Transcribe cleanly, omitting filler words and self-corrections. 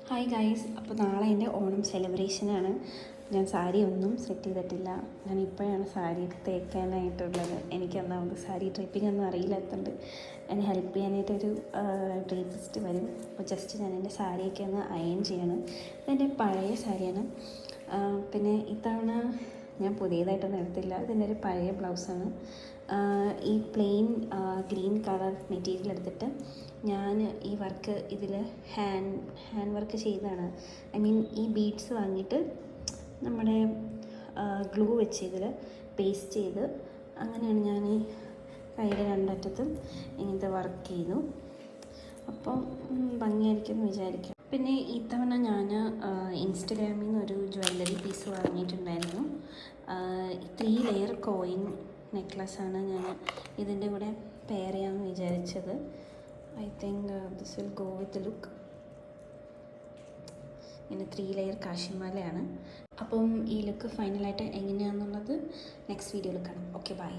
Hi guys, അപ്പോൾ നാളെ എൻ്റെ ഓണം സെലിബ്രേഷനാണ്. ഞാൻ സാരി ഒന്നും സെറ്റ് ചെയ്തിട്ടില്ല. ഞാൻ ഇപ്പോഴാണ് സാരി തേക്കാനായിട്ടുള്ളത്. എനിക്ക് ഒന്നാമത് സാരി ഡ്രൈപ്പിംഗ് ഒന്നും അറിയില്ലാത്തതുകൊണ്ട് എന്നെ ഹെൽപ്പ് ചെയ്യാനായിട്ടൊരു ഡ്രൈപ്പിസ്റ്റ് വരും. അപ്പോൾ ജസ്റ്റ് ഞാൻ എൻ്റെ സാരിയൊക്കെ ഒന്ന് അയൺ ചെയ്യണം. ഇതെൻ്റെ പഴയ സാരിയാണ്. പിന്നെ ഇത്തവണ ഞാൻ പുതിയതായിട്ടൊന്നും എടുത്തില്ല. ഇതിൻ്റെ ഒരു പഴയ ബ്ലൗസാണ്. ഈ പ്ലെയിൻ ഗ്രീൻ കളർ മെറ്റീരിയൽ എടുത്തിട്ട് ഞാൻ ഈ വർക്ക് ഇതിൽ ഹാൻഡ് വർക്ക് ചെയ്തതാണ്. ഐ മീൻ ഈ ബീഡ്സ് വാങ്ങിയിട്ട് നമ്മുടെ ഗ്ലൂ വെച്ച് ഇതിൽ പേസ്റ്റ് ചെയ്ത് അങ്ങനെയാണ് ഞാൻ ഈ കയ്യുടെ രണ്ടറ്റത്തും ഇങ്ങനത്തെ വർക്ക് ചെയ്തു. അപ്പം ഭംഗിയായിരിക്കും എന്ന് വിചാരിക്കാം. പിന്നെ ഇത്തവണ ഞാൻ ഇൻസ്റ്റഗ്രാമിൽ നിന്ന് ഒരു ജ്വല്ലറി പീസ് വാങ്ങിയിട്ടുണ്ടായിരുന്നു. 3 ലെയർ കോയിൻ നെക്ലസ്സാണ് ഞാൻ ഇതിൻ്റെ കൂടെ പെയർ ചെയ്യാമെന്ന് വിചാരിച്ചത്. I think this will go with look. ഇങ്ങനെ 3 ലെയർ കാശിമാലയാണ്. അപ്പം ഈ ലുക്ക് ഫൈനലായിട്ട് എങ്ങനെയാണെന്നുള്ളത് നെക്സ്റ്റ് വീഡിയോയിൽ കാണാം. Okay, by.